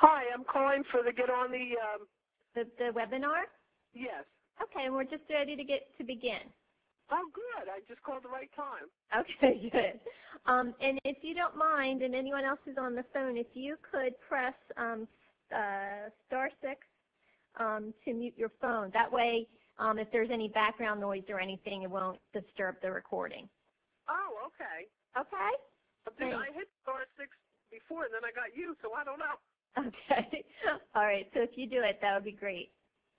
Hi, I'm calling for the get on The webinar? yes. Okay, and we're just ready to begin. Oh, good. I just called the right time. Okay, good. And if you don't mind, and anyone else who's on the phone, if you could press *6 to mute your phone. That way, if there's any background noise or anything, it won't disturb the recording. Oh, okay. Okay? I hit *6 before, and then I got you, so I don't know. Okay. All right, so if you do it, that would be great.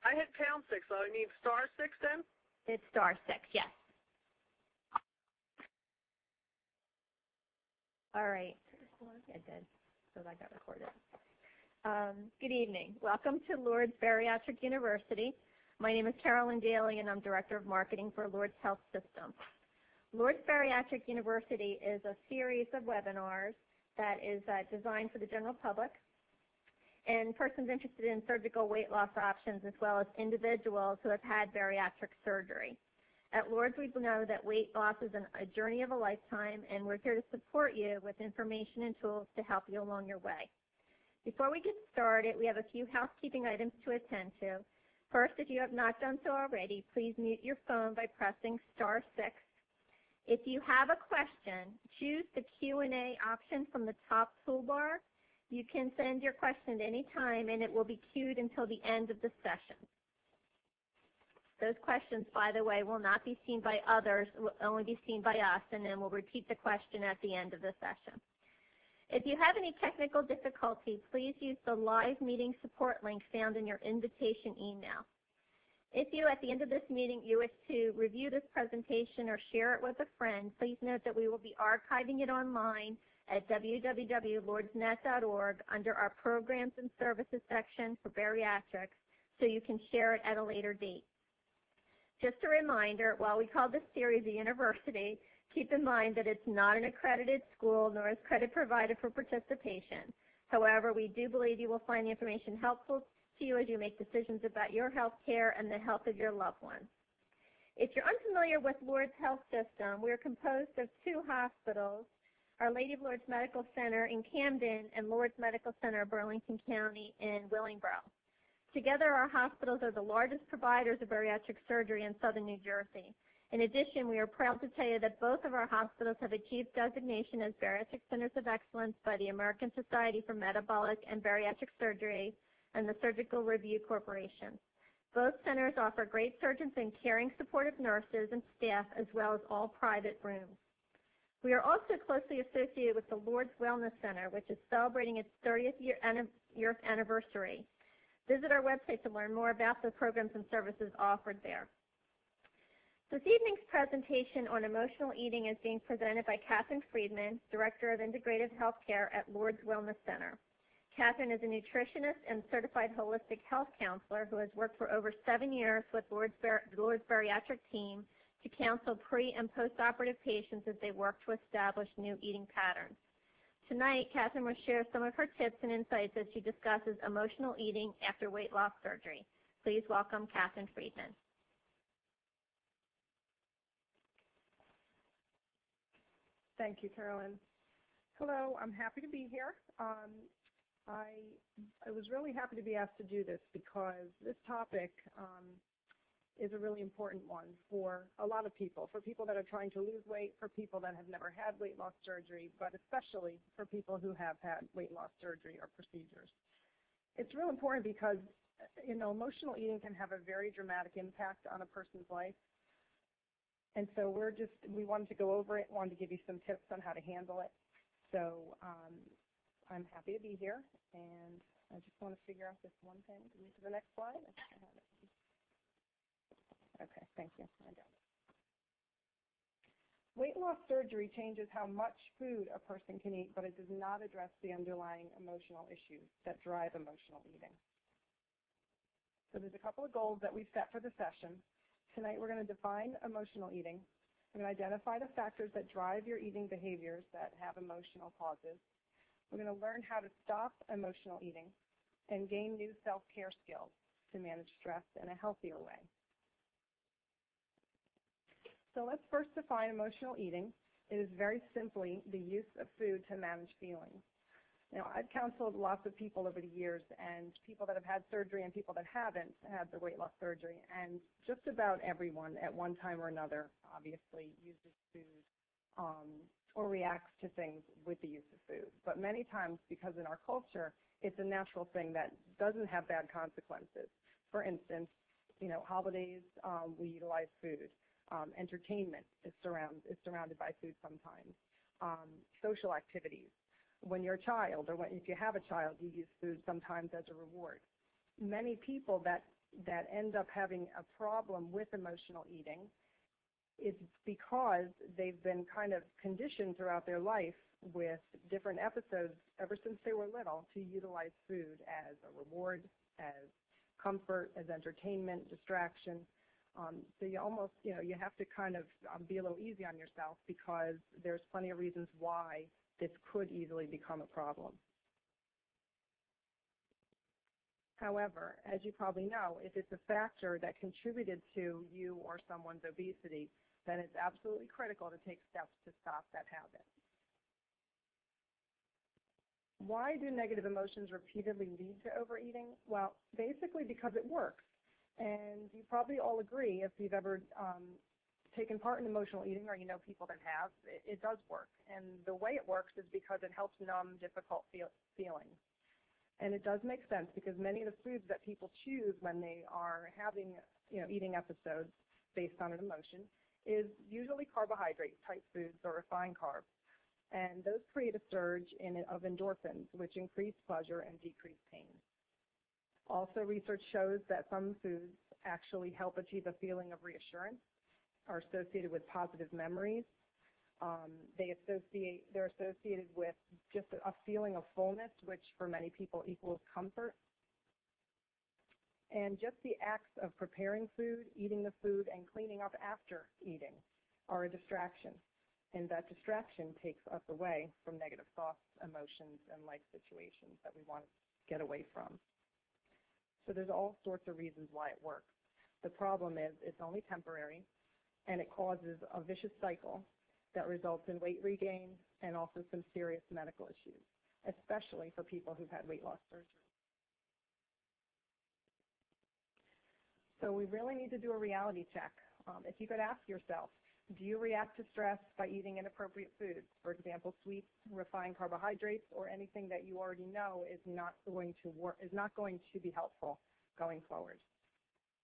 I hit #6, so I need *6 then? It's *6, yes. All right. I did, so that got recorded. Good evening. Welcome to Lourdes Bariatric University. My name is Carolyn Daly, and I'm Director of Marketing for Lourdes Health System. Lourdes Bariatric University is a series of webinars that is designed for the general public and persons interested in surgical weight loss options, as well as individuals who have had bariatric surgery. At Lourdes, we know that weight loss is a journey of a lifetime, and we're here to support you with information and tools to help you along your way. Before we get started, we have a few housekeeping items to attend to. First, if you have not done so already, please mute your phone by pressing *6. If you have a question, choose the Q&A option from the top toolbar. You can send your question at any time, and it will be queued until the end of the session. Those questions, by the way, will not be seen by others, will only be seen by us, and then we'll repeat the question at the end of the session. If you have any technical difficulty, please use the live meeting support link found in your invitation email. If you, at the end of this meeting, you wish to review this presentation or share it with a friend, please note that we will be archiving it online at www.lourdesnet.org under our Programs and Services section for bariatrics, so you can share it at a later date. Just a reminder, while we call this series a university, keep in mind that it's not an accredited school, nor is credit provided for participation. However, we do believe you will find the information helpful to you as you make decisions about your health care and the health of your loved ones. If you're unfamiliar with Lourdes Health System, we are composed of two hospitals, Our Lady of Lourdes Medical Center in Camden and Lourdes Medical Center, Burlington County in Willingboro. Together, our hospitals are the largest providers of bariatric surgery in southern New Jersey. In addition, we are proud to tell you that both of our hospitals have achieved designation as Bariatric Centers of Excellence by the American Society for Metabolic and Bariatric Surgery and the Surgical Review Corporation. Both centers offer great surgeons and caring supportive nurses and staff, as well as all private rooms. We are also closely associated with the Lourdes Wellness Center, which is celebrating its 30th year anniversary. Visit our website to learn more about the programs and services offered there. This evening's presentation on emotional eating is being presented by Kathryn Friedmann, Director of Integrative Healthcare at Lourdes Wellness Center. Kathryn is a nutritionist and certified holistic health counselor who has worked for over 7 years with Lourdes Bariatric team to counsel pre- and post-operative patients as they work to establish new eating patterns. Tonight, Kathryn will share some of her tips and insights as she discusses emotional eating after weight loss surgery. Please welcome Kathryn Friedmann. Thank you, Carolyn. Hello, I'm happy to be here. I was really happy to be asked to do this because this topic is a really important one for a lot of people, for people that are trying to lose weight, for people that have never had weight loss surgery, but especially for people who have had weight loss surgery or procedures. It's real important because, emotional eating can have a very dramatic impact on a person's life. And so we wanted to go over it, wanted to give you some tips on how to handle it. So I'm happy to be here, and I just want to figure out this one thing. Can we move to the next slide? I think I have it. Okay, thank you. I got it. Weight loss surgery changes how much food a person can eat, but it does not address the underlying emotional issues that drive emotional eating. So there's a couple of goals that we've set for the session. Tonight we're going to define emotional eating. We're going to identify the factors that drive your eating behaviors that have emotional causes. We're going to learn how to stop emotional eating and gain new self-care skills to manage stress in a healthier way. So let's first define emotional eating. It is very simply the use of food to manage feelings. Now, I've counseled lots of people over the years, and people that have had surgery and people that haven't had their weight loss surgery, and just about everyone at one time or another obviously uses food or reacts to things with the use of food. But many times, because in our culture, it's a natural thing that doesn't have bad consequences. For instance, holidays, we utilize food. Entertainment is surrounded by food sometimes. Social activities. When you're a child, or if you have a child, you use food sometimes as a reward. Many people that end up having a problem with emotional eating, it's because they've been kind of conditioned throughout their life with different episodes ever since they were little to utilize food as a reward, as comfort, as entertainment, distraction. So you almost, you have to kind of be a little easy on yourself, because there's plenty of reasons why this could easily become a problem. However, as you probably know, if it's a factor that contributed to you or someone's obesity, then it's absolutely critical to take steps to stop that habit. Why do negative emotions repeatedly lead to overeating? Well, basically because it works. And you probably all agree, if you've ever taken part in emotional eating, or you know people that have, it does work. And the way it works is because it helps numb difficult feelings. And it does make sense, because many of the foods that people choose when they are having eating episodes based on an emotion is usually carbohydrate-type foods or refined carbs. And those create a surge of endorphins, which increase pleasure and decrease pain. Also, research shows that some foods actually help achieve a feeling of reassurance, are associated with positive memories. They're associated with just a feeling of fullness, which for many people equals comfort. And just the acts of preparing food, eating the food, and cleaning up after eating are a distraction. And that distraction takes us away from negative thoughts, emotions, and life situations that we want to get away from. So there's all sorts of reasons why it works. The problem is it's only temporary, and it causes a vicious cycle that results in weight regain and also some serious medical issues, especially for people who've had weight loss surgery. So we really need to do a reality check. If you could ask yourself, do you react to stress by eating inappropriate foods? For example, sweets, refined carbohydrates, or anything that you already know is not going to be helpful going forward.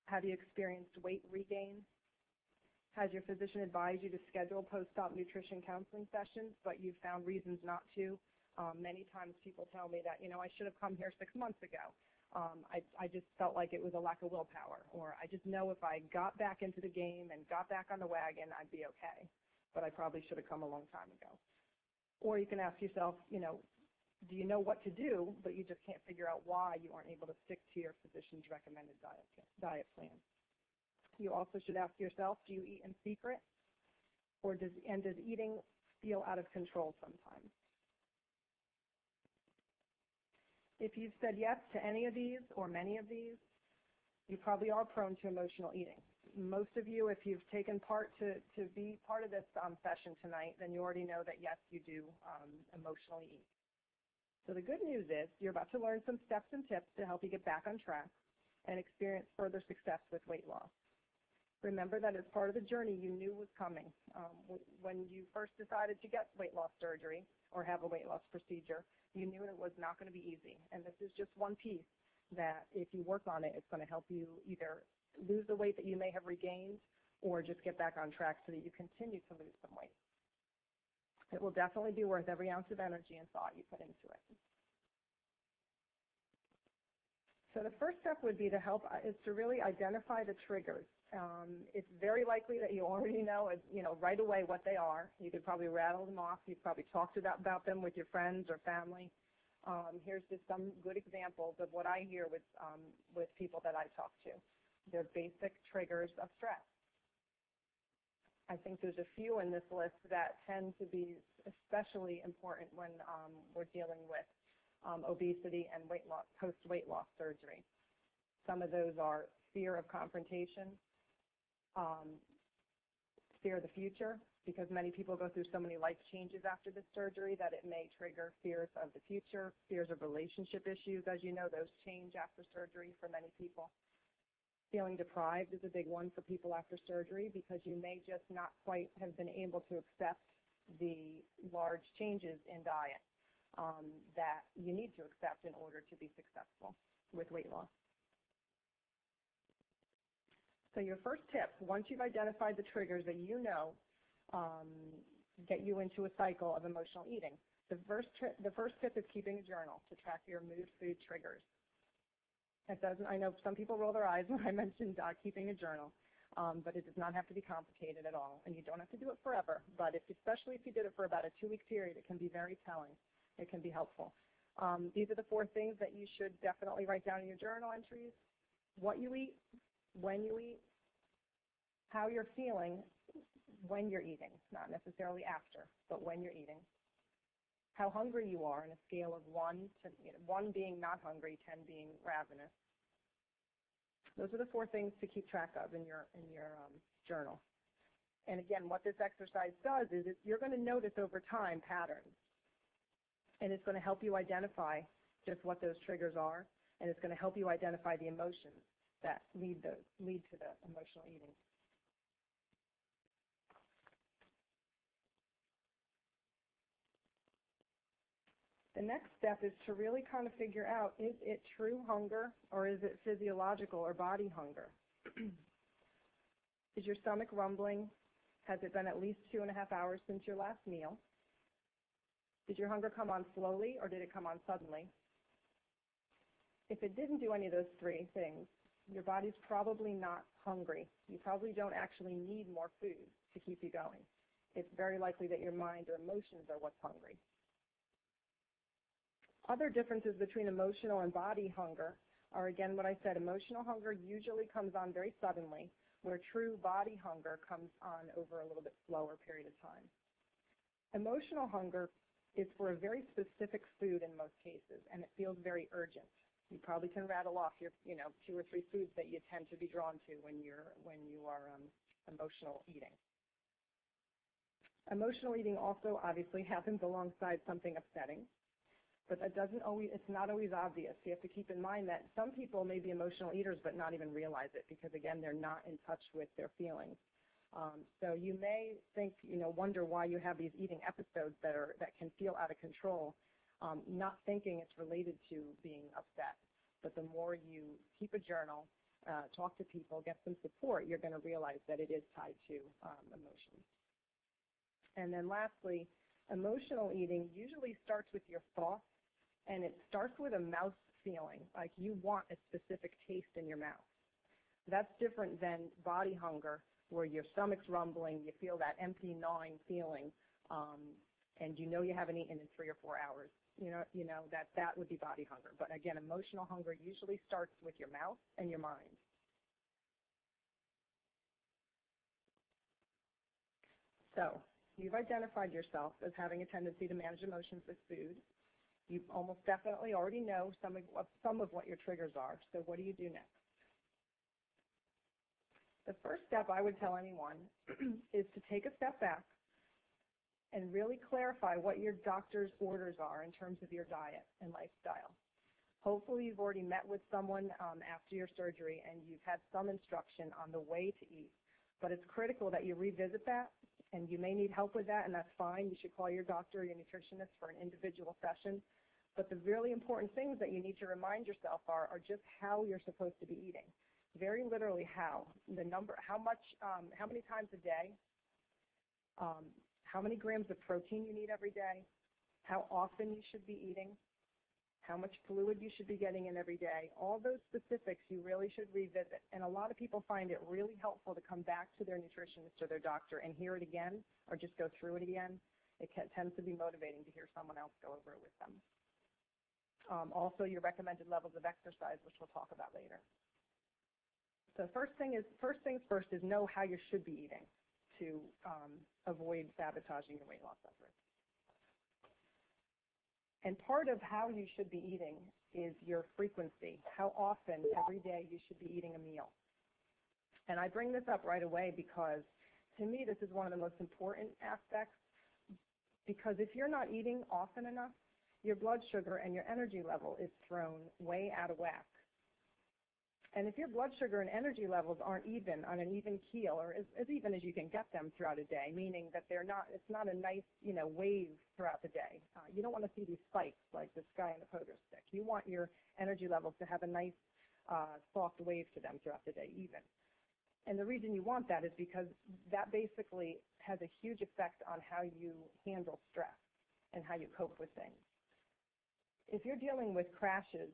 Have you experienced weight regain? Has your physician advised you to schedule post-op nutrition counseling sessions, but you've found reasons not to? Many times people tell me that, I should have come here 6 months ago. I just felt like it was a lack of willpower, or I just know if I got back into the game and got back on the wagon, I'd be okay, but I probably should have come a long time ago. Or you can ask yourself, do you know what to do, but you just can't figure out why you aren't able to stick to your physician's recommended diet plan. You also should ask yourself, do you eat in secret, or does eating feel out of control sometimes? If you've said yes to any of these or many of these, you probably are prone to emotional eating. Most of you, if you've taken part to be part of this session tonight, then you already know that yes, you do emotionally eat. So the good news is you're about to learn some steps and tips to help you get back on track and experience further success with weight loss. Remember that as part of the journey you knew was coming. When you first decided to get weight loss surgery or have a weight loss procedure, you knew it was not going to be easy. And this is just one piece that if you work on it, it's going to help you either lose the weight that you may have regained or just get back on track so that you continue to lose some weight. It will definitely be worth every ounce of energy and thought you put into it. So the first step would be is to really identify the triggers. It's very likely that you already know, right away what they are. You could probably rattle them off. You've probably talked about them with your friends or family. Here's just some good examples of what I hear with people that I talk to. They're basic triggers of stress. I think there's a few in this list that tend to be especially important when we're dealing with obesity and weight loss, post-weight loss surgery. Some of those are fear of confrontation, fear of the future, because many people go through so many life changes after the surgery that it may trigger fears of the future, fears of relationship issues. As you know, those change after surgery for many people. Feeling deprived is a big one for people after surgery because you may just not quite have been able to accept the large changes in diet that you need to accept in order to be successful with weight loss. So your first tip, once you've identified the triggers that you know get you into a cycle of emotional eating, the first tip is keeping a journal to track your mood, food triggers. It doesn't, I know some people roll their eyes when I mentioned keeping a journal, but it does not have to be complicated at all, and you don't have to do it forever, but especially if you did it for about a 2-week period, it can be very telling. It can be helpful. These are the 4 things that you should definitely write down in your journal entries: what you eat, when you eat, how you're feeling when you're eating, not necessarily after, but when you're eating, how hungry you are on a scale of 1 to 1 being not hungry, 10 being ravenous. Those are the 4 things to keep track of in your journal. And again, what this exercise does is you're going to notice over time patterns, and it's going to help you identify just what those triggers are, and it's going to help you identify the emotions that lead to the emotional eating. The next step is to really kind of figure out, is it true hunger or is it physiological or body hunger? Is your stomach rumbling? Has it been at least 2.5 hours since your last meal? Did your hunger come on slowly or did it come on suddenly? If it didn't do any of those 3 things, your body's probably not hungry. You probably don't actually need more food to keep you going. It's very likely that your mind or emotions are what's hungry. Other differences between emotional and body hunger are, again, what I said. Emotional hunger usually comes on very suddenly, where true body hunger comes on over a little bit slower period of time. Emotional hunger is for a very specific food in most cases, and it feels very urgent. You probably can rattle off your, 2 or 3 foods that you tend to be drawn to when you are emotional eating. Emotional eating also obviously happens alongside something upsetting, but it's not always obvious. You have to keep in mind that some people may be emotional eaters but not even realize it because, again, they're not in touch with their feelings. So you may think, wonder why you have these eating episodes that can feel out of control, not thinking it's related to being upset. But the more you keep a journal, talk to people, get some support, you're going to realize that it is tied to emotions. And then lastly, emotional eating usually starts with your thoughts, and it starts with a mouth feeling, like you want a specific taste in your mouth. That's different than body hunger, where your stomach's rumbling, you feel that empty, gnawing feeling, and you haven't eaten in 3 or 4 hours. That would be body hunger. But again, emotional hunger usually starts with your mouth and your mind. So you've identified yourself as having a tendency to manage emotions with food. You almost definitely already know some of what your triggers are. So what do you do next? The first step I would tell anyone is to take a step back and really clarify what your doctor's orders are in terms of your diet and lifestyle. Hopefully you've already met with someone after your surgery and you've had some instruction on the way to eat. But it's critical that you revisit that, and you may need help with that, and that's fine. You should call your doctor or your nutritionist for an individual session. But the really important things that you need to remind yourself are just how you're supposed to be eating. Very literally how. The number, how many times a day, how many grams of protein you need every day, how often you should be eating, how much fluid you should be getting in every day. All those specifics you really should revisit. And a lot of people find it really helpful to come back to their nutritionist or their doctor and hear it again or just go through it again. It tends to be motivating to hear someone else go over it with them. Also, your recommended levels of exercise, which we'll talk about later. So first things first is know how you should be eating to avoid sabotaging your weight loss efforts. And part of how you should be eating is your frequency, how often every day you should be eating a meal. And I bring this up right away because to me, this is one of the most important aspects, because if you're not eating often enough, your blood sugar and your energy level is thrown way out of whack. And if your blood sugar and energy levels aren't even on an even keel, or as even as you can get them throughout a day, meaning that it's not a nice, wave throughout the day. You don't want to see these spikes like this guy in the pogo stick. You want your energy levels to have a nice, soft wave to them throughout the day, even. And the reason you want that is because that basically has a huge effect on how you handle stress and how you cope with things. If you're dealing with crashes,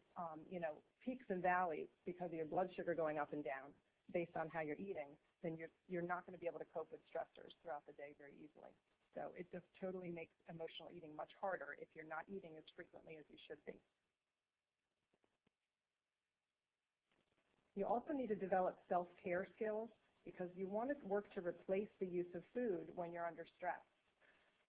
peaks and valleys because of your blood sugar going up and down based on how you're eating, then you're not going to be able to cope with stressors throughout the day very easily. So it just totally makes emotional eating much harder if you're not eating as frequently as you should be. You also need to develop self-care skills because you want to work to replace the use of food when you're under stress.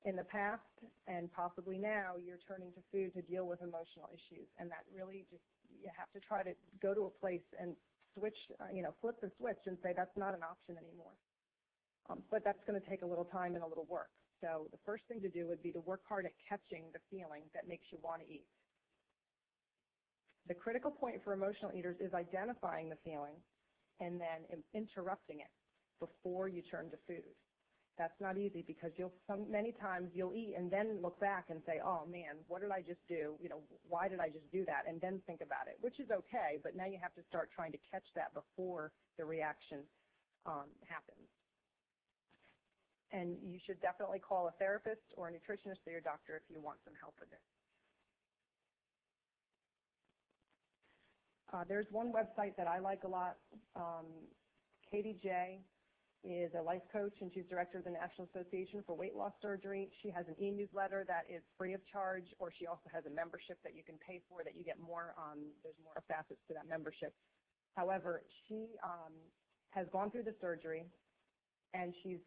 In the past, and possibly now, you're turning to food to deal with emotional issues, and that really just, you have to try to go to a place and switch, flip the switch and say that's not an option anymore. But that's going to take a little time and a little work. So the first thing to do would be to work hard at catching the feeling that makes you want to eat. The critical point for emotional eaters is identifying the feeling and then interrupting it before you turn to food. That's not easy because many times you'll eat and then look back and say, oh man, what did I just do? Why did I just do that? And then think about it, which is okay, but now you have to start trying to catch that before the reaction happens. And you should definitely call a therapist or a nutritionist or your doctor if you want some help with it. There's one website that I like a lot. Katie J is a life coach, and she's director of the National Association for Weight Loss Surgery. She has an e-newsletter that is free of charge, or she also has a membership that you can pay for that you get more, there's more facets to that membership. However, she has gone through the surgery, and she's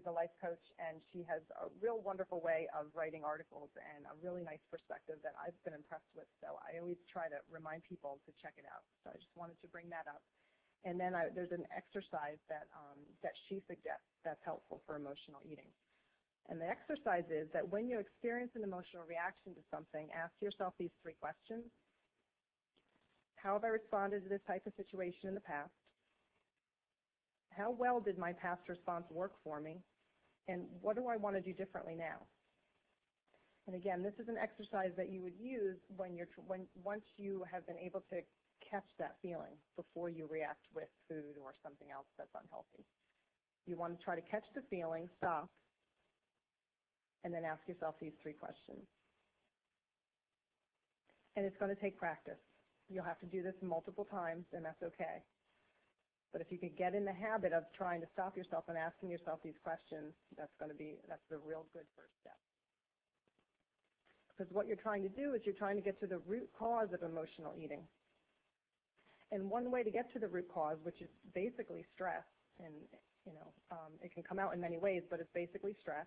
a life coach, and she has a real wonderful way of writing articles and a really nice perspective that I've been impressed with. So I always try to remind people to check it out. So I just wanted to bring that up. And then there's an exercise that she suggests that's helpful for emotional eating. And the exercise is that when you experience an emotional reaction to something, ask yourself these 3 questions. How have I responded to this type of situation in the past? How well did my past response work for me? And what do I want to do differently now? And again, this is an exercise that you would use once you have been able to catch that feeling before you react with food or something else that's unhealthy. You want to try to catch the feeling, stop, and then ask yourself these 3 questions. And it's going to take practice. You'll have to do this multiple times, and that's okay. But if you can get in the habit of trying to stop yourself and asking yourself these questions, that's the real good first step. Because what you're trying to do is you're trying to get to the root cause of emotional eating. And one way to get to the root cause, which is basically stress, and it can come out in many ways, but it's basically stress.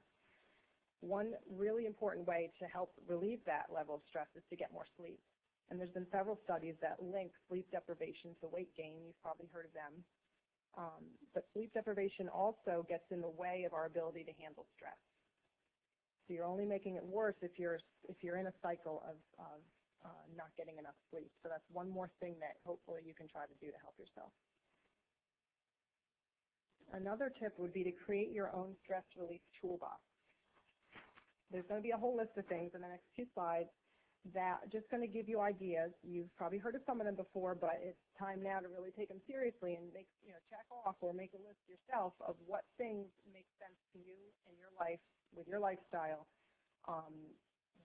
One really important way to help relieve that level of stress is to get more sleep. And there's been several studies that link sleep deprivation to weight gain. You've probably heard of them. But sleep deprivation also gets in the way of our ability to handle stress. So you're only making it worse if you're in a cycle of not getting enough sleep. So that's one more thing that hopefully you can try to do to help yourself. Another tip would be to create your own stress relief toolbox. There's going to be a whole list of things in the next 2 slides that are just going to give you ideas. You've probably heard of some of them before, but it's time now to really take them seriously and check off or make a list yourself of what things make sense to you in your life with your lifestyle.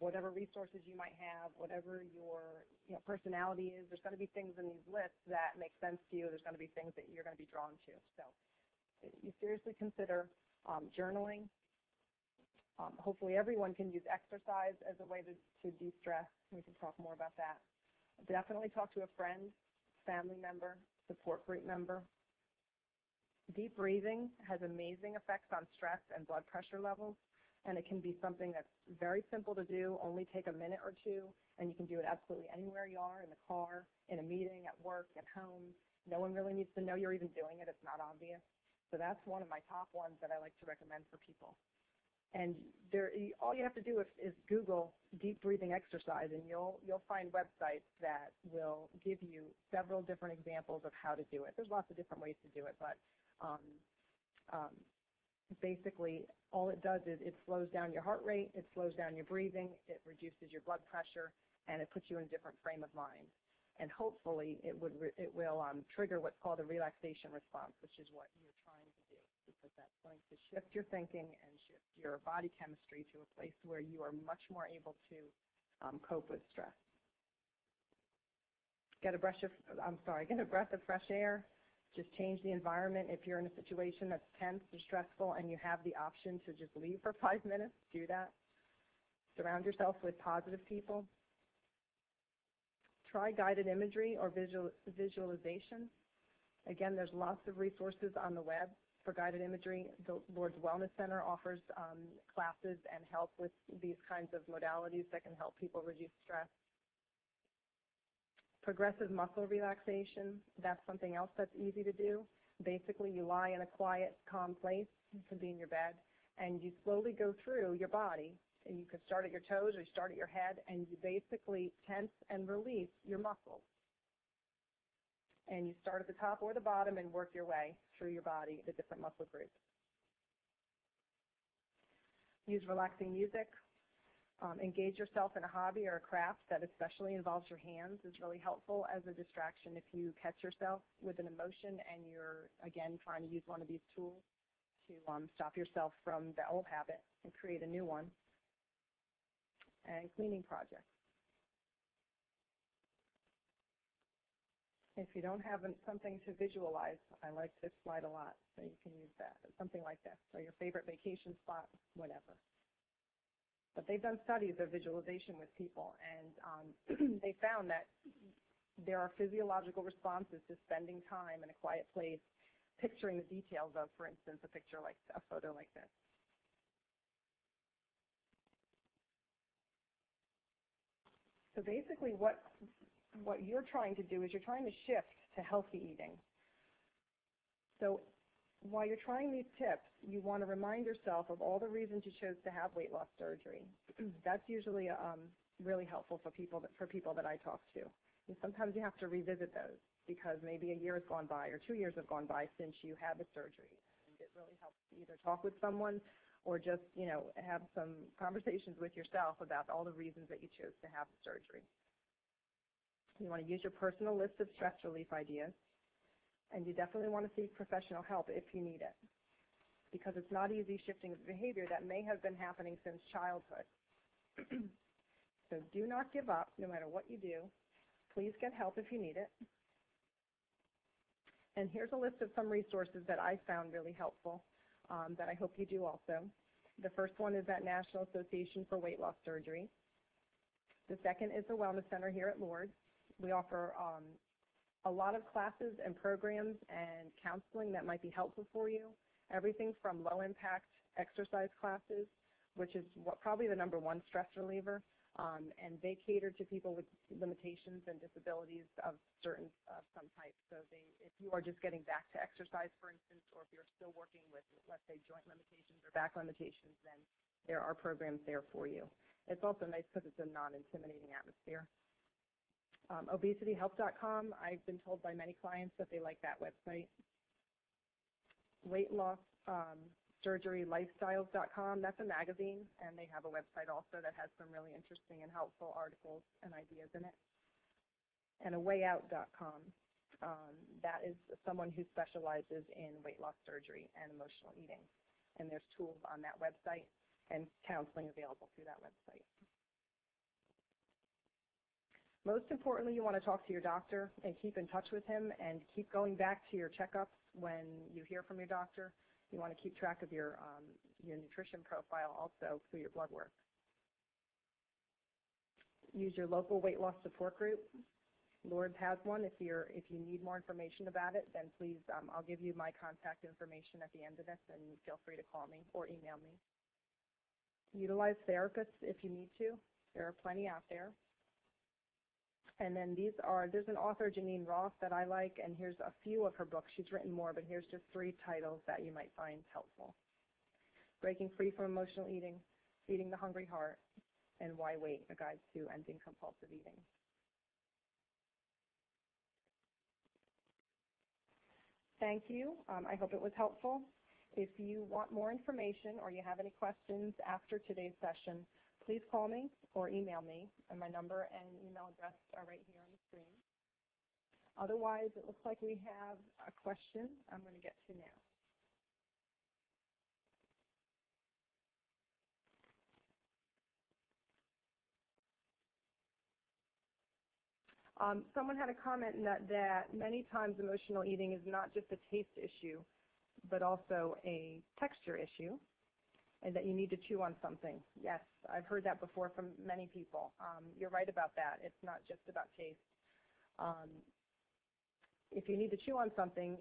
Whatever resources you might have, whatever your personality is, there's going to be things in these lists that make sense to you. There's going to be things that you're going to be drawn to. So you seriously consider journaling. Hopefully everyone can use exercise as a way to de-stress. We can talk more about that. Definitely talk to a friend, family member, support group member. Deep breathing has amazing effects on stress and blood pressure levels. And it can be something that's very simple to do, only take a minute or 2, and you can do it absolutely anywhere you are, in the car, in a meeting, at work, at home. No one really needs to know you're even doing it. It's not obvious. So that's one of my top ones that I like to recommend for people. And all you have to do is Google deep breathing exercise, and you'll find websites that will give you several different examples of how to do it. There's lots of different ways to do it, but basically all it does is it slows down your heart rate, it slows down your breathing, it reduces your blood pressure, and it puts you in a different frame of mind. And hopefully it will trigger what's called a relaxation response, which is what you're trying to do, because that's going to shift your thinking and shift your body chemistry to a place where you are much more able to cope with stress. Get a breath of fresh air. Just change the environment. If you're in a situation that's tense or stressful and you have the option to just leave for 5 minutes, do that. Surround yourself with positive people. Try guided imagery or visualization. Again, there's lots of resources on the web for guided imagery. The Lourdes Wellness Center offers classes and help with these kinds of modalities that can help people reduce stress. Progressive muscle relaxation, that's something else that's easy to do. Basically, you lie in a quiet, calm place, it can be in your bed, and you slowly go through your body. And you can start at your toes or you start at your head, and you basically tense and release your muscles. And you start at the top or the bottom and work your way through your body, the different muscle groups. Use relaxing music. Engage yourself in a hobby or a craft that especially involves your hands is really helpful as a distraction if you catch yourself with an emotion and you're, again, trying to use one of these tools to stop yourself from the old habit and create a new one. And cleaning projects. If you don't have something to visualize, I like this slide a lot, so you can use that. Something like this, or your favorite vacation spot, whatever. But they've done studies of visualization with people, and they found that there are physiological responses to spending time in a quiet place, picturing the details of, for instance, a photo like this. So basically what you're trying to do is you're trying to shift to healthy eating. So while you're trying these tips, you want to remind yourself of all the reasons you chose to have weight loss surgery. That's usually really helpful for people that I talk to. And sometimes you have to revisit those because maybe a year has gone by or 2 years have gone by since you had the surgery. And it really helps to either talk with someone or just, have some conversations with yourself about all the reasons that you chose to have the surgery. You want to use your personal list of stress relief ideas, and you definitely want to seek professional help if you need it, because it's not easy shifting behavior that may have been happening since childhood. So do not give up, no matter what you do. Please get help if you need it. And here's a list of some resources that I found really helpful that I hope you do also. The first one is that National Association for Weight Loss Surgery. The second is the Wellness Center here at Lourdes. We offer a lot of classes and programs and counseling that might be helpful for you. Everything from low-impact exercise classes, which is probably the #1 stress reliever, and they cater to people with limitations and disabilities of some type. So if you are just getting back to exercise, for instance, or if you're still working with, let's say, joint limitations or back limitations, then there are programs there for you. It's also nice because it's a non-intimidating atmosphere. ObesityHelp.com, I've been told by many clients that they like that website. Weight Loss Surgery Lifestyles.com, that's a magazine, and they have a website also that has some really interesting and helpful articles and ideas in it. And AWayOut.com, that is someone who specializes in weight loss surgery and emotional eating. And there's tools on that website and counseling available through that website. Most importantly, you want to talk to your doctor and keep in touch with him and keep going back to your checkups when you hear from your doctor. You want to keep track of your nutrition profile also through your blood work. Use your local weight loss support group. Lourdes has one. If you need more information about it, then please, I'll give you my contact information at the end of this, and feel free to call me or email me. Utilize therapists if you need to. There are plenty out there. And then there's an author, Janine Ross, that I like, and here's a few of her books. She's written more, but here's just 3 titles that you might find helpful. Breaking Free from Emotional Eating, Feeding the Hungry Heart, and Why Wait, A Guide to Ending Compulsive Eating. Thank you. I hope it was helpful. If you want more information or you have any questions after today's session, please call me or email me, and my number and email address are right here on the screen. Otherwise, it looks like we have a question I'm going to get to now. Someone had a comment that many times emotional eating is not just a taste issue, but also a texture issue, and that you need to chew on something. Yes, I've heard that before from many people. You're right about that. It's not just about taste. If you need to chew on something,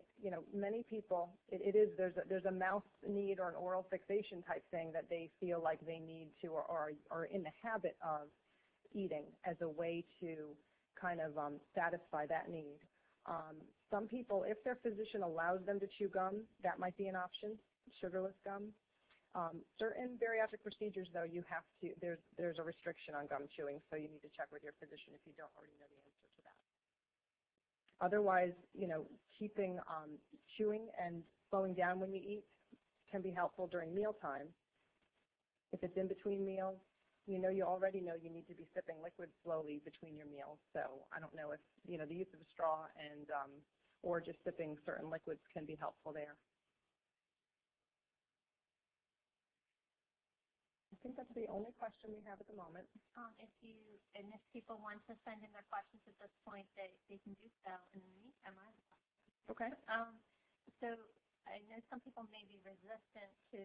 many people, there's a mouth need or an oral fixation type thing that they feel like they need to or are in the habit of eating as a way to kind of satisfy that need. Some people, if their physician allows them to chew gum, that might be an option, sugarless gum. Certain bariatric procedures, though, there's a restriction on gum chewing, so you need to check with your physician if you don't already know the answer to that. Otherwise, keeping chewing and slowing down when you eat can be helpful during mealtime. If it's in between meals, you already know you need to be sipping liquid slowly between your meals. So I don't know if the use of a straw and or just sipping certain liquids can be helpful there. I think that's the only question we have at the moment. If people want to send in their questions at this point, they can do so. In the meantime, I have a question. Okay. So I know some people may be resistant to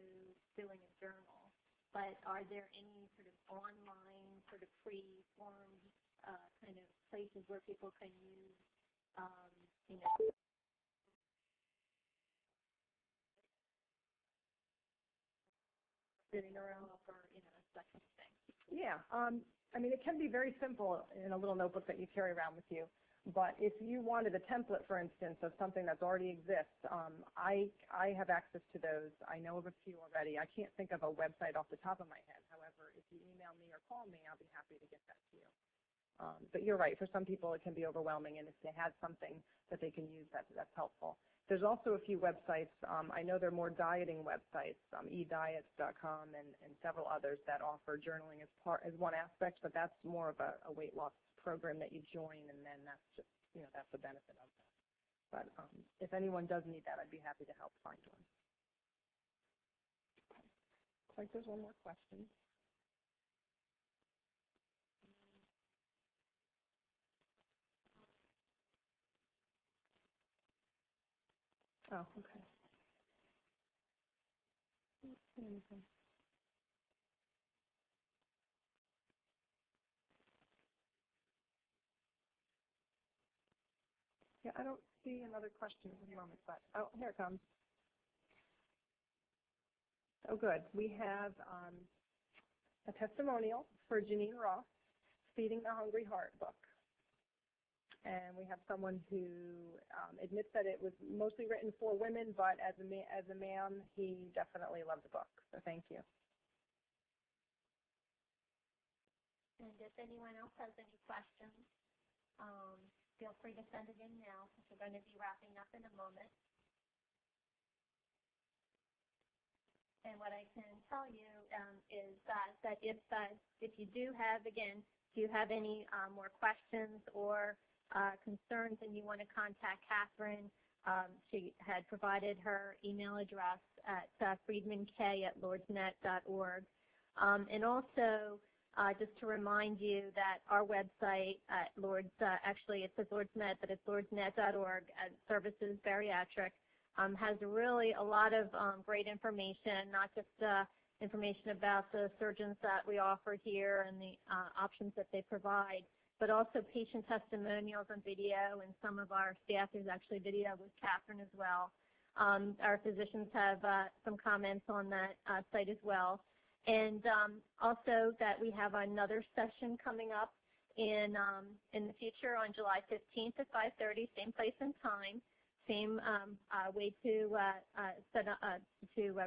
doing a journal, but are there any sort of online, sort of free-form kind of places where people can use, sitting around or, that kind of thing? Yeah. It can be very simple in a little notebook that you carry around with you. But if you wanted a template, for instance, of something that's already exists, I have access to those. I know of a few already. I can't think of a website off the top of my head. However, if you email me or call me, I'll be happy to get that to you. But you're right. For some people, it can be overwhelming, and if they had something that they can use, that's helpful. There's also a few websites. I know there are more dieting websites, ediets.com and several others that offer journaling as one aspect, but that's more of a weight loss program that you join, and then that's just, that's the benefit of that. But if anyone does need that, I'd be happy to help find one. Looks like there's one more question. Oh, okay. Yeah, I don't see another question at the moment, but here it comes. Oh, good. We have a testimonial for Janine Ross, Feeding the Hungry Heart book. And we have someone who admits that it was mostly written for women, but as a man, he definitely loved the book. So thank you. And if anyone else has any questions, feel free to send it in now, since we're going to be wrapping up in a moment. And what I can tell you is that if you do have, again, if you have any more questions or concerns and you want to contact Kathryn, she had provided her email address at friedmank@lourdesnet.org. And also, just to remind you that our website at Lourdes, actually it says LourdesNet, but it's lourdesnet.org, Services Bariatric, has really a lot of great information, not just information about the surgeons that we offer here and the options that they provide, but also patient testimonials and video, and some of our staff is actually video with Kathryn as well. Our physicians have some comments on that site as well. And also that we have another session coming up in the future on July 15th at 5:30, same place and time, same way to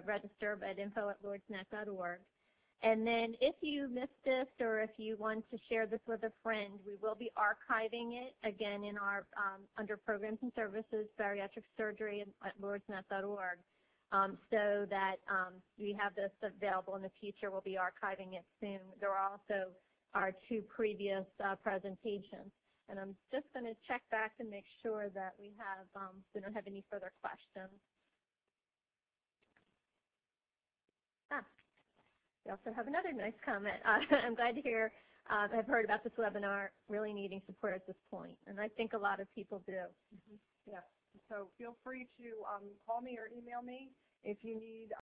register at info@lourdesnet.org. And then if you missed this or if you want to share this with a friend, we will be archiving it again in our under programs and services, bariatric surgery at lourdesnet.org, so that we have this available in the future. We'll be archiving it soon. There are also our 2 previous presentations. And I'm just going to check back and make sure that we don't have any further questions. We also have another nice comment. I'm glad to hear, I've heard about this webinar really needing support at this point, and I think a lot of people do. Yes, so feel free to call me or email me if you need